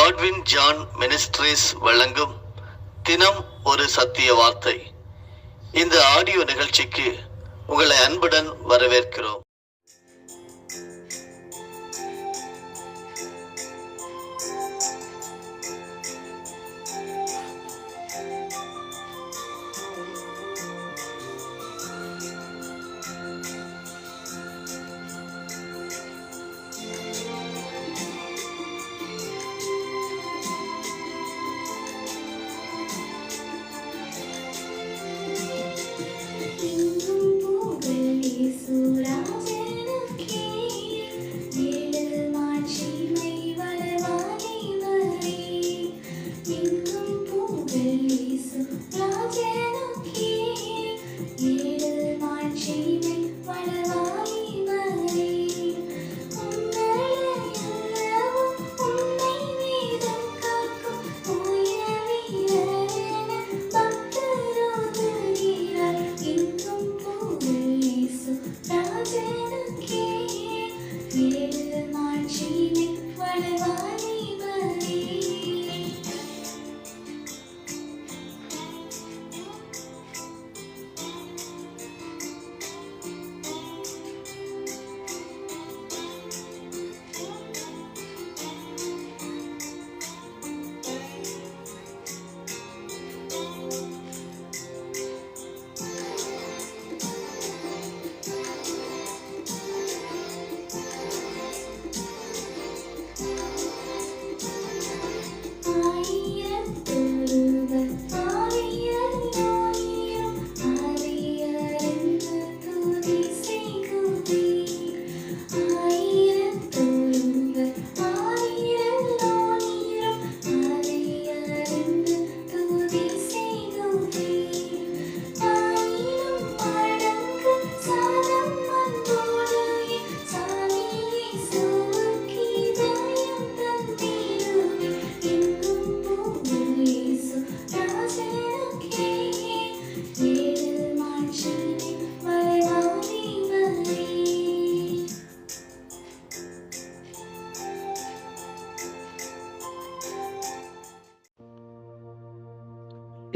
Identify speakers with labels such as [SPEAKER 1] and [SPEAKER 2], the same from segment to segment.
[SPEAKER 1] Godwin John ministries வழங்கும் தினம் ஒரு சத்திய வார்த்தை. இந்த ஆடியோ நிகழ்ச்சிக்கு உங்களை அன்புடன் வரவேற்கிறோம்.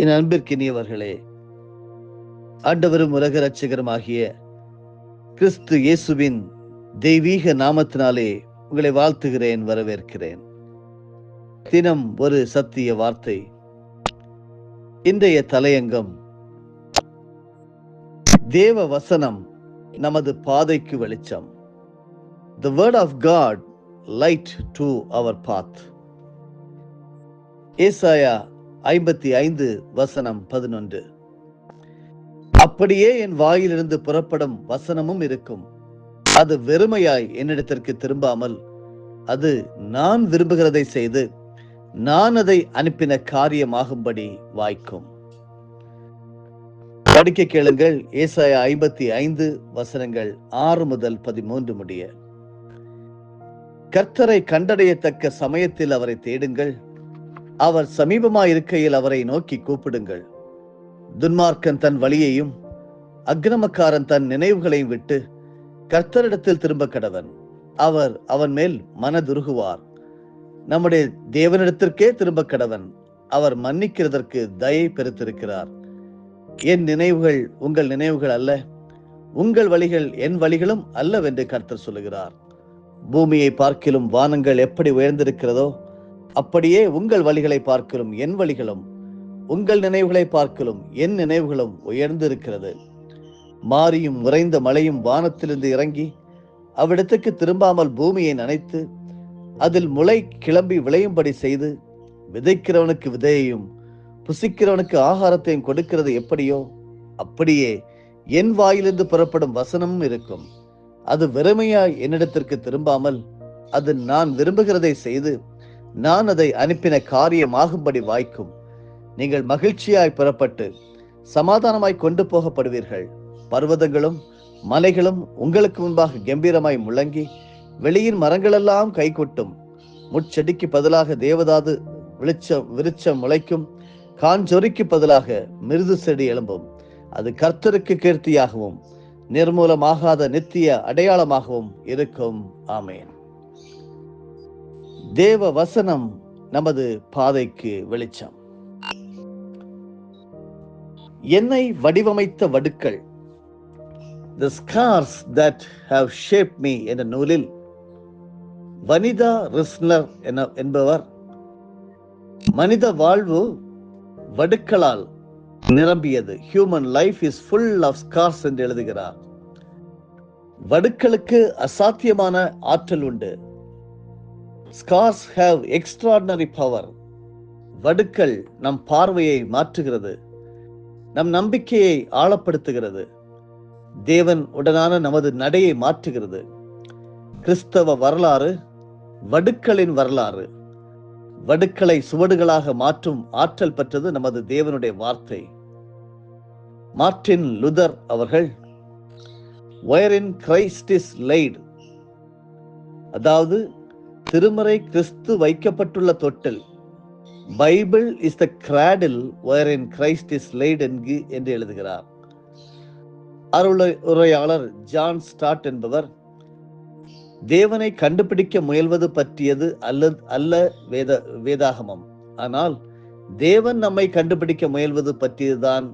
[SPEAKER 2] என் அன்பிற்கினியவர்களே, ஆண்டவரும் உலக இரட்சகரும் ஆகிய கிறிஸ்து இயேசுவின் தெய்வீக நாமத்தினாலே உங்களை வாழ்த்துகிறேன், வரவேற்கிறேன். தினம் ஒரு சத்திய வார்த்தை. இன்றைய தலையங்கம், தேவ வசனம் நமது பாதைக்கு வெளிச்சம். The word of God, light to our path. ஏசாயா 55:11. அப்படியே என் வாயிலிருந்து புறப்படும் வசனமும் இருக்கும், அது வெறுமையாய் என்னிடத்திற்கு திரும்பாமல், அது நான் விரும்புகிறதை செய்து நான் அதை அனுப்பின காரியமாகும்படி வாய்க்கும். படிக்க கேளுங்கள். ஏசாயா 55:6-13 முடிய. கர்த்தரை கண்டடையத்தக்க சமயத்தில் அவரை தேடுங்கள், அவர் சமீபமாயிருக்கையில் அவரை நோக்கி கூப்பிடுங்கள். துன்மார்க்கன் தன் வழியையும் அக்கிரமக்காரன் தன் நினைவுகளையும் விட்டு கர்த்தரிடத்தில் திரும்ப கடவன், அவர் அவன் மேல் மனதுருகுவார். நம்முடைய தேவனிடத்திற்கே திரும்ப கடவன், அவர் மன்னிக்கிறதற்கு தயை பெருத்திருக்கிறார். என் நினைவுகள் உங்கள் நினைவுகள் அல்ல, உங்கள் வழிகள் என் வழிகளும் அல்லவென்று கர்த்தர் சொல்லுகிறார். பூமியை பார்க்கிலும் வானங்கள் எப்படி உயர்ந்திருக்கிறதோ, அப்படியே உங்கள் வழிகளை பார்க்கிலும் என் வழிகளும், உங்கள் நினைவுகளை பார்க்கிலும் என் நினைவுகளும் உயர்ந்திருக்கிறது. மாரியும் உறைந்த மழையும் வானத்திலிருந்து இறங்கி அவ்விடத்துக்கு திரும்பாமல் பூமியை நனைத்து அதில் முளை கிளம்பி விளையும்படி செய்து, விதைக்கிறவனுக்கு விதையையும் புசிக்கிறவனுக்கு ஆகாரத்தையும் கொடுக்கிறது எப்படியோ, அப்படியே என் வாயிலிருந்து புறப்படும் வசனமும் இருக்கும். அது வெறுமையாய் என்னிடத்திற்கு திரும்பாமல், அது நான் விரும்புகிறதை செய்து நான் அதை அனுப்பின காரியமாகும்படி வாய்க்கும். நீங்கள் மகிழ்ச்சியாய் புறப்பட்டு சமாதானமாய் கொண்டு போகப்படுவீர்கள். பர்வதங்களும் மலைகளும் உங்களுக்கு முன்பாக கம்பீரமாய் முழங்கி வெளியின் மரங்களெல்லாம் கைகொட்டும். முட்செடிக்கு பதிலாக தேவதாது விருட்சம் முளைக்கும். காஞ்சொரிக்கு பதிலாக மிருது செடி எழும்பும். அது கர்த்தருக்கு கீர்த்தியாகவும் நிர்மூலமாகாத நித்திய அடையாளமாகவும் இருக்கும். ஆமேன். தேவ வசனம் நமது பாதைக்கு வெளிச்சம். என்னை வடிவமைத்த வடுக்கள், The Scars That Have Shaped Me என்ற நூலில் வனிதா ரிஸ்னர் என்பவர் மனித வாழ்வு வடுக்களால் நிரம்பியது, human life is full of scars என்று எழுதுகிறார். வடுக்களுக்கு அசாத்தியமான ஆற்றல் உண்டு. Scars have extraordinary power. வடுக்கள் நம் பார்வையை மாற்றுகிறது, நம் நம்பிக்கையை ஆழப்படுத்துகிறது, தேவன் உடனான நமது நடையை மாற்றுகிறது. கிறிஸ்தவ வரலாறு வடுக்களின் வரலாறு. வடுக்களை சுவடுகளாக மாற்றும் ஆற்றல் பெற்றது நமது தேவனுடைய வார்த்தை. மார்ட்டின் லூதர் அவர்கள் wherein Christ is laid, அதாவது திருமறை கிறிஸ்து வைக்கப்பட்டுள்ள தொட்டில், Bible is the cradle wherein Christ is laid என்று எழுதுகிறார். அருளுரையாளர் ஜான் ஸ்டாட் என்பவர் தேவனை கண்டுபிடிக்க முயல்வது பற்றியது அல்ல வேதாகமம், ஆனால் தேவன் நம்மை கண்டுபிடிக்க முயல்வது பற்றியதுதான்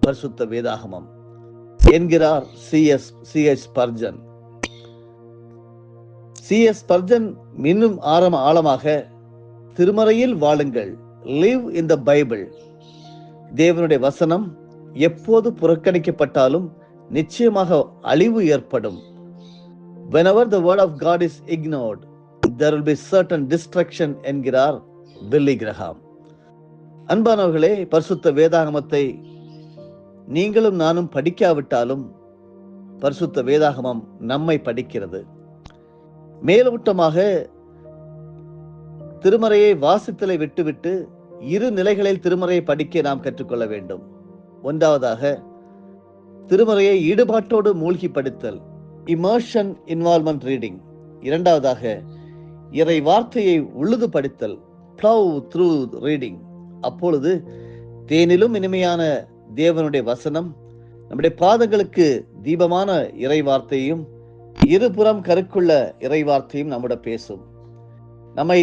[SPEAKER 2] பரிசுத்த வேதாகமம் என்கிறார் C.S. ஸ்பர்ஜன். C.S. ஸ்பர்ஜன் இன்னும் ஆழமாக திருமறையில் வாழுங்கள், live in the Bible. தேவனுடைய வசனம் எப்போது புறக்கணிக்கப்பட்டாலும் நிச்சயமாக அழிவு ஏற்படும். Whenever the word of God is ignored, there will be certain destruction என்கிறார் பில்லி கிரஹாம். அன்பானவர்களே, பரிசுத்த வேதாகமத்தை நீங்களும் நானும் படிக்காவிட்டாலும் பரிசுத்த வேதாகமம் நம்மை படிக்கிறது. மேலோட்டமாக திருமறையை வாசித்தலை விட்டுவிட்டு இரு நிலைகளில் திருமறையை படிக்க நாம் கற்றுக்கொள்ள வேண்டும். ஒன்றாவதாக திருமறையை ஈடுபாட்டோடு மூழ்கி படித்தல், immersion involvement reading. இரண்டாவதாக இறை வார்த்தையை உழுது படித்தல், plow through reading. அப்பொழுது தேனிலும் இனிமையான தேவனுடைய வசனம் நம்முடைய பாதங்களுக்கு தீபமான இறை வார்த்தையும் இருபுறம் கருக்குள்ள இறை வார்த்தையும் நம்முடைய பேசும், நம்மை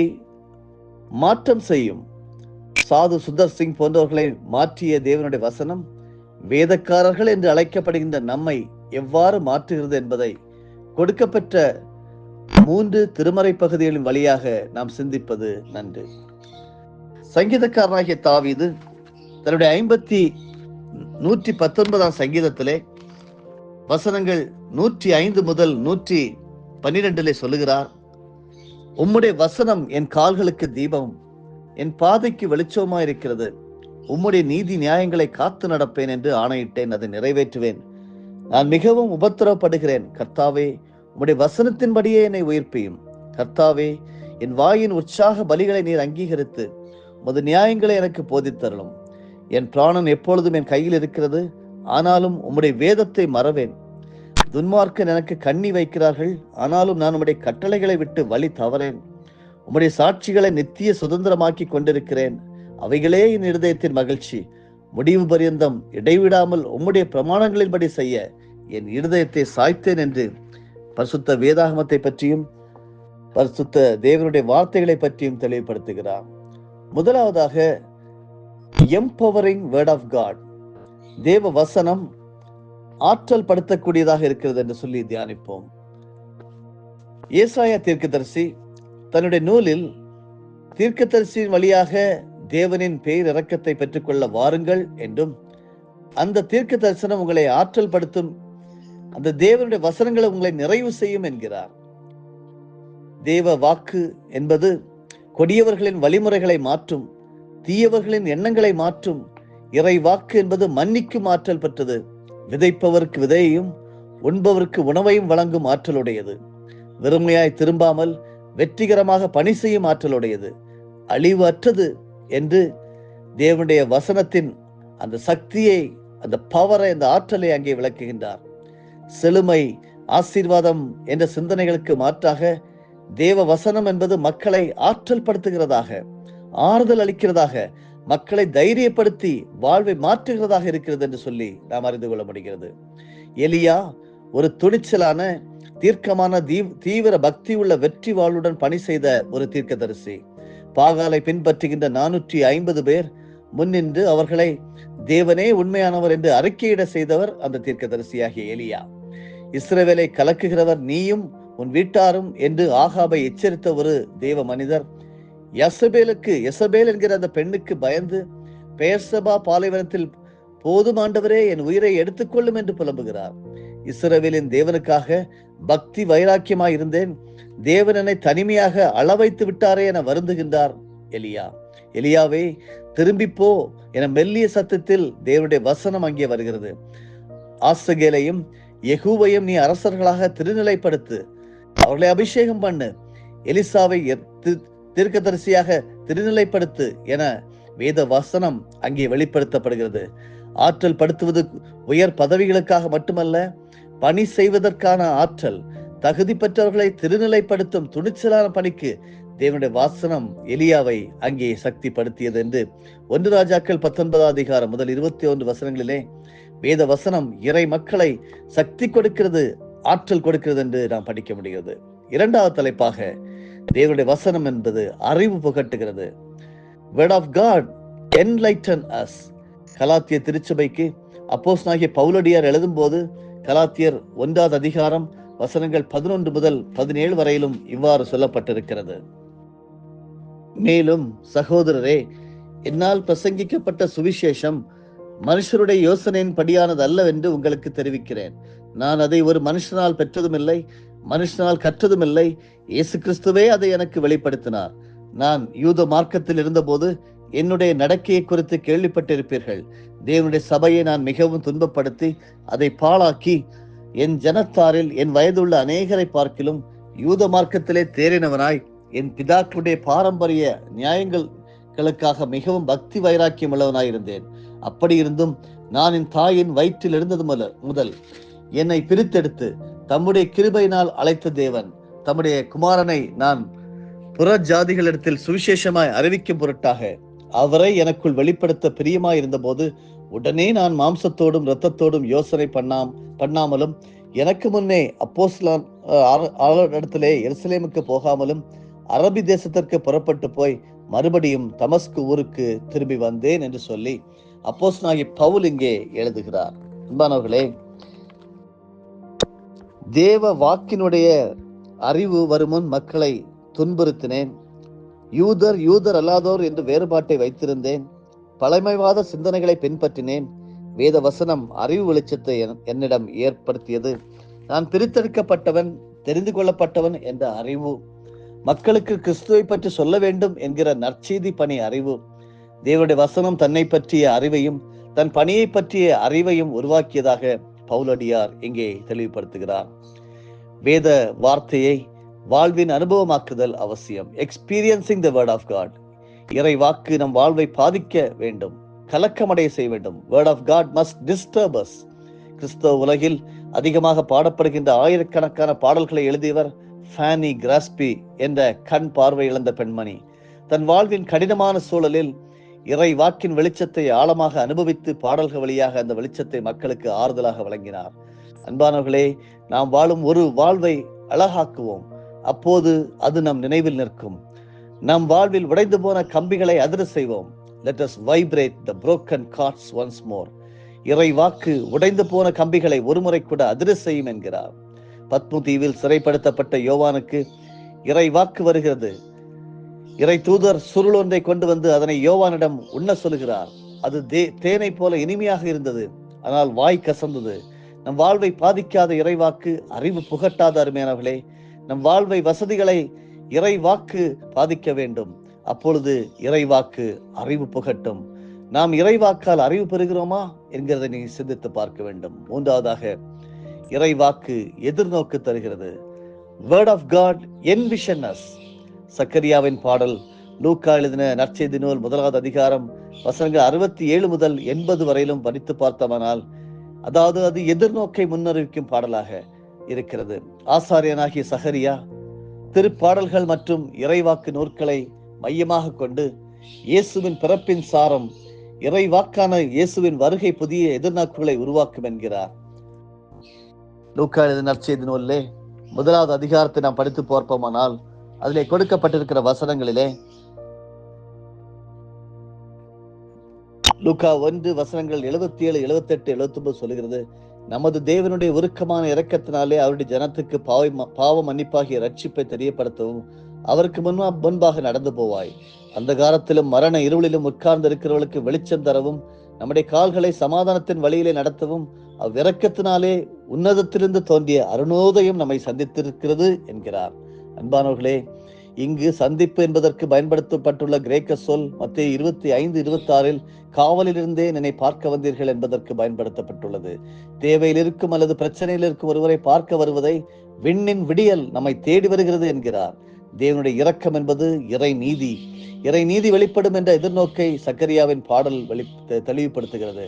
[SPEAKER 2] மாற்றம் செய்யும். சாது சுந்தர் சிங் போன்றவர்களை மாற்றிய தேவனுடைய வசனம் வேதக்காரர்கள் என்று அழைக்கப்படுகின்ற நம்மை எவ்வாறு மாற்றுகிறது என்பதை கொடுக்கப்பெற்ற 3 திருமறை பகுதிகளின் வழியாக நாம் சிந்திப்பது நன்று. சங்கீதக்காரனாகிய தாவீது தன்னுடைய 119 சங்கீதத்திலே வசனங்கள் 105 முதல் 112 சொல்லுகிறார், உம்முடைய வசனம் என் கால்களுக்கு தீபம், என் பாதைக்கு வெளிச்சமாய் இருக்கிறது. உம்முடைய நீதி நியாயங்களை காத்து நடப்பேன் என்று ஆணையிட்டேன், அதை நிறைவேற்றுவேன். நான் மிகவும் உபத்திரவப்படுகிறேன். கர்த்தாவே, உம்முடைய வசனத்தின்படியே என்னை உயிர்ப்பியும். கர்த்தாவே, என் வாயின் உற்சாக பலிகளை நீர் அங்கீகரித்து உமது நியாயங்களை எனக்கு போதித்தருளும். என் பிராணன் எப்பொழுதும் என் கையில் இருக்கிறது, ஆனாலும் உம்முடைய வேதத்தை மறவேன். துன்மார்க்கன் எனக்கு கண்ணி வைக்கிறார்கள், ஆனாலும் நான் உம்முடைய கட்டளைகளை விட்டு வழி தவறேன். உம்முடைய சாட்சிகளை நித்திய சுதந்திரமாக்கி கொண்டிருக்கிறேன், அவைகளே என் இருதயத்தின் மகிழ்ச்சி. முடிவு பரியந்தம் இடைவிடாமல் உம்முடைய பிரமாணங்களின்படி செய்ய என் இருதயத்தை சாய்த்தேன் என்று பரிசுத்த வேதாகமத்தை பற்றியும் பரிசுத்த தேவனுடைய வார்த்தைகளை பற்றியும் தெளிவுபடுத்துகிறார். முதலாவதாக எம்பவரிங் வேர்ட் ஆஃப் காட், தேவ வசனம் ஆற்றல் படுத்தக்கூடியதாக இருக்கிறது என்று சொல்லி தியானிப்போம். ஏசாயா தீர்க்கதரிசி தன்னுடைய நூலில் தீர்க்கதரிசியின் வழியாக தேவனின் பேர் இரக்கத்தை பெற்றுக்கொள்ள வாருங்கள் என்றும், அந்த தீர்க்க தரிசனம் உங்களை ஆற்றல் படுத்தும், அந்த தேவனுடைய வசனங்களை உங்களை நிறைவு செய்யும் என்கிறார். தேவ வாக்கு என்பது கொடியவர்களின் வழிமுறைகளை மாற்றும், தீயவர்களின் எண்ணங்களை மாற்றும். இறை வாக்கு என்பது மன்னிக்கும் ஆற்றல் பெற்றது. விதைப்பவருக்கு விதையையும் உண்பவருக்கு உணவையும் வழங்கும் ஆற்றலுடையது. வெறுமையாய் திரும்பாமல் வெற்றிகரமாக பணி செய்யும் ஆற்றலுடையது. அழிவு அற்றது என்று தேவனுடைய வசனத்தின் அந்த சக்தியை, அந்த பவரை, அந்த ஆற்றலை அங்கே விளக்குகின்றார். செழுமை, ஆசீர்வாதம் என்ற சிந்தனைகளுக்கு மாற்றாக தேவ வசனம் என்பது மக்களை ஆற்றல் படுத்துகிறதாக, ஆறுதல் அளிக்கிறதாக, மக்களை தைரியப்படுத்தி வாழ்வை மாற்றுகிறதாக இருக்கிறது என்று சொல்லி நாம் அறிந்து கொள்ள முடிகிறது. எலியா ஒரு துணிச்சலான, தீர்க்கமான, தீவிர பக்தி உள்ள வெற்றி வாழ்வுடன் பணி செய்த ஒரு தீர்க்கதரிசி. பாகாலை பின்பற்றுகின்ற 450 பேர் முன்னின்று அவர்களை தேவனே உண்மையானவர் என்று அறிக்கையிட செய்தவர் அந்த தீர்க்கதரிசியாகிய எலியா. இஸ்ரவேலை கலக்குகிறவர் நீயும் உன் வீட்டாரும் என்று ஆகாபை எச்சரித்த ஒரு தேவ மனிதர் யசபேல் என்கிற அந்த பெண்ணுக்கு பயந்து பெயர்சபா பாலைவனத்தில் போதும் ஆண்டவரே என் உயிரை எடுத்துக்கொள்ளும் என்று புலம்புகிறார். இஸ்ரவேலின் தேவனுக்காக பக்தி வைராக்கியமாய் இருந்தேன், தேவன் என்னை தனிமையாக அளவைத்து விட்டாரே என வருந்துகின்றார் எலியா. எலியாவே திரும்பிப்போ என மெல்லிய சத்தத்தில் தேவனுடைய வசனம் அங்கே வருகிறது. ஆசகேலையும் யெகூவையும் நீ அரசர்களாக திருநிலைப்படுத்து, அவர்களை அபிஷேகம் பண்ணு, எலிசாவை தீர்க்கதரிசியாக திருநிலைப்படுத்து என வேத வசனம் அங்கே வெளிப்படுத்தப்படுகிறது. ஆற்றல் படுத்துவது உயர் பதவிகளுக்காக மட்டுமல்ல, பணி செய்வதற்கான ஆற்றல், தகுதி பெற்றவர்களை திருநிலைப்படுத்தும் துணிச்சலான பணிக்கு தேவனுடைய வாசனம் எலியாவை அங்கே சக்தி படுத்தியது என்று 1 ராஜாக்கள் 19 அதிகாரம் முதல் 21 வசனங்களிலே வேத வசனம் இறை மக்களை சக்தி கொடுக்கிறது, ஆற்றல் கொடுக்கிறது என்று நாம் படிக்க முடிகிறது. இரண்டாவது தலைப்பாக தேவனுடைய வசனம் என்பது அறிவு புகட்டுகிறது. Word of God enlighten us. கலாத்திய திருச்சபைக்கு அப்போஸ்தலனாகிய பவுலடியார் எழுதும் போது கலாத்தியர் 1 அதிகாரம் வசனங்கள் 11 முதல் 17 வரையிலும் இவ்வாறு சொல்லப்பட்டிருக்கிறது. மேலும் சகோதரரே, என்னால் பிரசங்கிக்கப்பட்ட சுவிசேஷம் மனுஷருடைய யோசனையின் படியானது அல்லவென்று உங்களுக்கு தெரிவிக்கிறேன். நான் அதை ஒரு மனுஷனால் பெற்றதும் இல்லை, மனுஷனால் கற்றதும் இல்லை. இயேசு கிறிஸ்துவே அதை எனக்கு வெளிப்படுத்தினார். நான் யூத மார்க்கத்தில் இருந்தபோது என்னுடைய நடக்கையை குறித்து கேள்விப்பட்டிருப்பீர்கள். தேவனுடைய சபையை நான் மிகவும் துன்பப்படுத்தி அதை பாழாக்கி என் ஜனத்தாரில் என் வயதுள்ள அநேகரை பார்க்கிலும் யூத மார்க்கத்திலே தேறினவனாய் என் பிதாக்களுடைய பாரம்பரிய நியாயங்களுக்காக மிகவும் பக்தி வைராக்கியம் உள்ளவனாயிருந்தேன். அப்படி இருந்தும் நான் என் தாயின் வயிற்றில் இருந்தது முதல் என்னை பிரித்தெடுத்து தம்முடைய கிருபையினால் அழைத்த தேவன் தம்முடைய குமாரனை நான் புற ஜாதிகளிடத்தில் சுவிசேஷமாய் அறிவிக்கும் பொருட்டாக அவரை எனக்குள் வெளிப்படுத்த பிரியமாய் இருந்த போது உடனே நான் மாம்சத்தோடும் இரத்தத்தோடும் யோசனை பண்ணாமலும் எனக்கு முன்னே அப்போஸ்தலரிடத்திலே எருசலேமுக்கு போகாமலும் அரபி தேசத்திற்கு புறப்பட்டு போய் மறுபடியும் தமஸ்கு ஊருக்கு திரும்பி வந்தேன் என்று சொல்லி அப்போஸ்தலனாகிய பவுல் இங்கே எழுதுகிறார். அன்பானவர்களே, தேவ வாக்கினுடைய அறிவு வருமுன் மக்களை துன்புறுத்தினேன். யூதர் அல்லாதோர் என்று வேறுபாட்டை வைத்திருந்தேன். பழமைவாத சிந்தனைகளை பின்பற்றினேன். வேத வசனம் அறிவு வெளிச்சத்தை என்னிடம் ஏற்படுத்தியது. நான் பிரித்தெடுக்கப்பட்டவன், தெரிந்து கொள்ளப்பட்டவன் என்ற அறிவு, மக்களுக்கு கிறிஸ்துவை பற்றி சொல்ல வேண்டும் என்கிற நற்செய்தி பணி அறிவு, தேவனுடைய வசனம் தன்னை பற்றிய அறிவையும் தன் பணியை பற்றிய அறிவையும் உருவாக்கியதாக பவுலடியார் இங்கே தெளிவுபடுத்துகிறார். வேத வார்த்தையை வாழ்வின் அனுபவமாக்குதல் அவசியம். Experiencing the word of God. இறை வாக்கு நம் வாழ்வை பாதிக்க வேண்டும், கலக்கமடைய செய்ய வேண்டும். Word of God must disturb us. கிறிஸ்தவ உலகில் அதிகமாக பாடப்படுகின்ற ஆயிரக்கணக்கான பாடல்களை எழுதியவர் ஃபேனி கிராஸ்பி என்ற கண் பார்வை இழந்த பெண்மணி. தன் வாழ்வின் கடினமான சூழலில் இறை வாக்கின் வெளிச்சத்தை ஆழமாக அனுபவித்து பாடல்கள் வழியாக அந்த வெளிச்சத்தை மக்களுக்கு ஆறுதலாக வழங்கினார். அன்பானவர்களே, நாம் வாழும் ஒரு வாழ்வை அழகாக்குவோம். அப்போது அது நம் நினைவில் நிற்கும். நம் வாழ்வில் உடைந்து போன கம்பிகளை அதிர செய்வோம். Let us vibrate the broken cords once more. இறை வாக்கு உடைந்து போன கம்பிகளை ஒருமுறை கூட அதிர செய்யும் என்கிறார். பத்மு தீவில் சிறைப்படுத்தப்பட்ட யோவானுக்கு இறை வாக்கு வருகிறது. இறை தூதர் சுருள் ஒன்றை கொண்டு வந்து அதனை யோவானிடம் உண்ண சொல்கிறார். அது தேனை போல இனிமையாக இருந்தது, ஆனால் வாய் கசந்தது. நம் வாழ்வை பாதிக்காத இறைவாக்கு அறிவு புகட்டாத அருமையானவர்களே, நம் வாழ்வை வசதிகளை இறைவாக்கு பாதிக்க வேண்டும். அப்பொழுது இறைவாக்கு அறிவு புகட்டும். நாம் இறைவாக்கால் அறிவு பெறுகிறோமா என்கிறதை நீ சிந்தித்து பார்க்க வேண்டும். மூன்றாவதாக, இறைவாக்கு எதிர்நோக்கு தருகிறது. Word of God envision us. சக்கரியாவின் பாடல் லூக்கா எழுதின நற்செய்தி நூல் 1 அதிகாரம் வசனங்கள் 67 முதல் 80 வரையிலும் படித்து பார்த்தோமானால், அதாவது அது எதிர்நோக்கை முன்னறிவிக்கும் பாடலாக இருக்கிறது. ஆசாரியனாகிய சகரியா திருப்பாடல்கள் மற்றும் இறைவாக்கு நூற்களை மையமாக கொண்டு இயேசுவின் பிறப்பின் சாரம், இறைவாக்கான இயேசுவின் வருகை புதிய எதிர்நோக்குகளை உருவாக்கும் என்கிறார். லூக்கா எழுதின நற்செய்தி நூலிலே 1 அதிகாரத்தை நாம் படித்து பார்ப்போமானால் அதிலே கொடுக்கப்பட்டிருக்கிற வசனங்களிலே லூக்கா 1 வசனங்கள் 77, 78, 79 சொல்லுகிறது, நமது தேவனுடைய உருக்கமான இரக்கத்தினாலே அவருடைய ஜனத்துக்கு பாவ மன்னிப்பாகிய ரட்சிப்பை தெரியப்படுத்தவும் அவருக்கு முன்பாக நடந்து போவாய். அந்த காலத்திலும் மரண இருளிலும் உட்கார்ந்து இருக்கிறவர்களுக்கு வெளிச்சம் தரவும் நம்முடைய கால்களை சமாதானத்தின் வழியிலே நடத்தவும் அவ்விரக்கத்தினாலே உன்னதத்திலிருந்து தோன்றிய அருணோதயம் நம்மை சந்தித்திருக்கிறது என்கிறார். அன்பானவர்களே, இங்கு சந்திப்பு என்பதற்கு பயன்படுத்தப்பட்டுள்ள கிரேக்க சொல் மத்தேயு 25:26 காவலிலிருந்தே என்னை பார்க்க வந்தீர்கள் என்பதற்கு பயன்படுத்தப்பட்டுள்ளது. தேவையில் இருக்கும் அல்லது பிரச்சனையில் இருக்கும் ஒருவரை பார்க்க வருவதை விண்ணின் விடியல் நம்மை தேடி வருகிறது என்கிறார். தேவனுடைய இரக்கம் என்பது இறை நீதி வெளிப்படும் என்ற எதிர்நோக்கை சக்கரியாவின் பாடல் தெளிவுபடுத்துகிறது.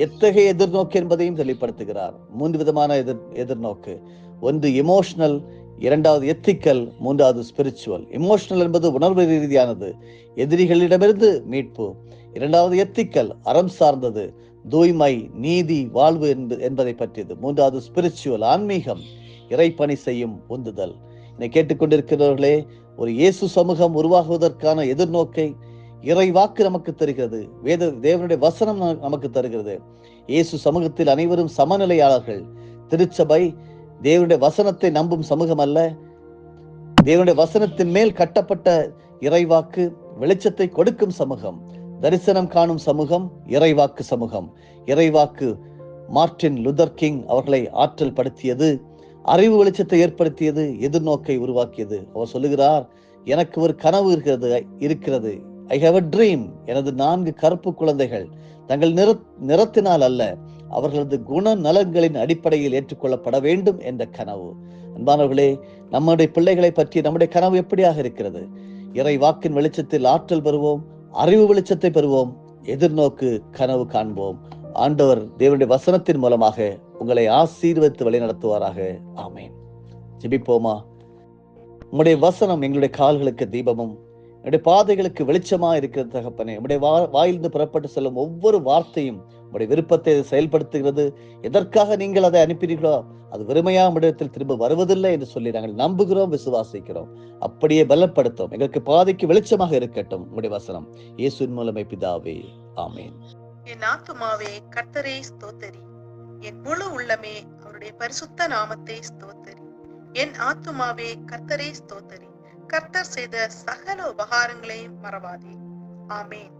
[SPEAKER 2] எத்தகைய எதிர்நோக்கு என்பதையும் தெளிவுபடுத்துகிறார். 3 விதமான எதிர்நோக்கு. ஒன்று எமோஷனல், இரண்டாவது எத்திக்கல், மூன்றாவது ஸ்பிரிச்சுவல். எமோஷனல் என்பது உணர்வு ரீதியானது, எதிரிகளிடமிருந்து மீட்பு. இரண்டாவது எத்திக்கல், அறம் சார்ந்தது, தூய்மை, நீதி, வாழ்வு என்பதை பற்றியது. மூன்றாவது ஸ்பிரிச்சுவல், ஆன்மீகம், இறைப்பணி செய்யும் உந்துதல். என்னை கேட்டுக்கொண்டிருக்கிறவர்களே, ஒரு இயேசு சமூகம் உருவாகுவதற்கான எதிர்நோக்கை இறை வாக்கு நமக்கு தருகிறது. தேவனுடைய வசனம் நமக்கு தருகிறது. இயேசு சமூகத்தில் அனைவரும் சமநிலையாளர்கள். திருச்சபை தேவனுடைய வசனத்தை நம்பும் சமூகம் அல்ல, தேவனுடைய வசனத்தின் மேல் கட்டப்பட்ட இறைவாக்கு வெளிச்சத்தை கொடுக்கும் சமூகம், தரிசனம் காணும் சமூகம், இறைவாக்கு சமூகம். இறைவாக்கு மார்ட்டின் லூதர் கிங் அவர்களை ஆற்றல் படுத்தியது, அறிவு வெளிச்சத்தை ஏற்படுத்தியது, எதிர்நோக்கை உருவாக்கியது. அவர் சொல்லுகிறார், எனக்கு ஒரு கனவு இருக்கிறது. I have a dream. எனது 4 கருப்பு குழந்தைகள் தங்கள் நிறத்தினால் அல்ல, அவர்களது குணநலன்களின் அடிப்படையில் ஏற்றுக்கொள்ளப்பட வேண்டும் என்ற கனவு. அன்பானவர்களே, நம்முடைய பிள்ளைகளை பற்றி நம்முடைய கனவு எப்படியாக இருக்கிறது? இறை வாக்கின் வெளிச்சத்தில் ஆற்றல் பெறுவோம், அறிவு வெளிச்சத்தை பெறுவோம், எதிர்நோக்கு கனவு காண்போம். ஆண்டவர் தேவனுடைய வசனத்தின் மூலமாக உங்களை ஆசீர்வதித்து வழிநடத்துவாராக. ஆமேன். ஜெபிப்போமா. உங்களுடைய வசனம் எங்களுடைய கால்களுக்கு தீபமும் என்னுடைய பாதைகளுக்கு வெளிச்சமா இருக்கிறது தகப்பனே. உங்களுடைய வாயிலிருந்து புறப்பட்டு செல்லும் ஒவ்வொரு வார்த்தையும் உங்களுடைய விருப்பத்தை செயல்படுத்துகிறது. எதற்காக நீங்கள் அதை அனுப்பினீர்களோ அது வெறுமையா இடத்தில் திரும்ப வருவதில்லை என்று சொல்லி நாங்கள் நம்புகிறோம், விசுவாசிக்கிறோம். அப்படியே பலப்படுத்தும். எங்களுக்கு பாதைக்கு வெளிச்சமாக இருக்கட்டும் உங்களுடைய வசனம். இயேசுவின் மூலமே பிதாவே, ஆமேன்.
[SPEAKER 3] என் ஆத்துமாவே கர்த்தரை ஸ்தோத்தரி, என் முழு உள்ளமே அவருடைய பரிசுத்த நாமத்தை ஸ்தோத்தரி. என் ஆத்துமாவே கர்த்தரை ஸ்தோத்தரி, கர்த்தர் செய்த சகல உபகாரங்களையும் மறவாதே. ஆமேன்.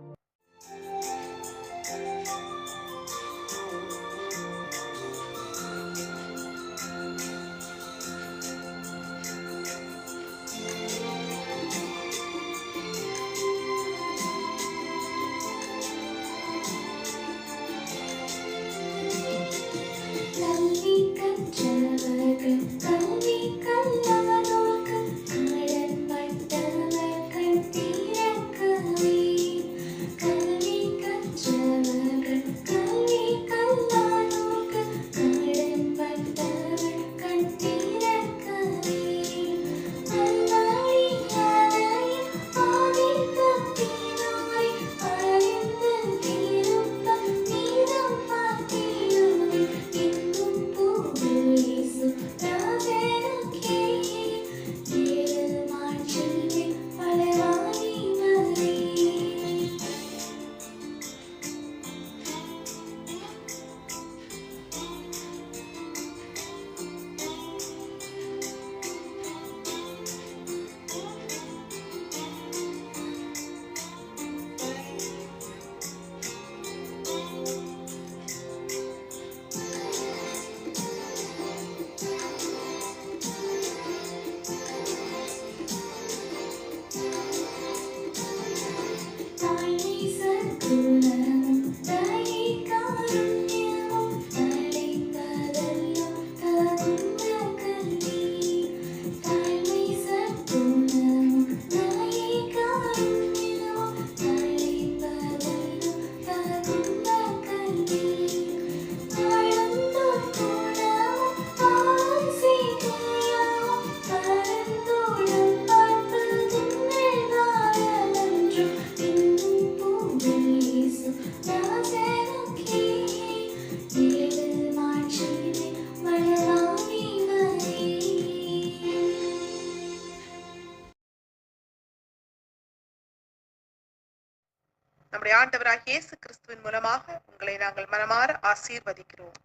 [SPEAKER 3] நம்முடைய ஆண்டவராகிய இயேசு கிறிஸ்துவின் மூலமாக உங்களை நாங்கள் மனமாற ஆசீர்வதிக்கிறோம்.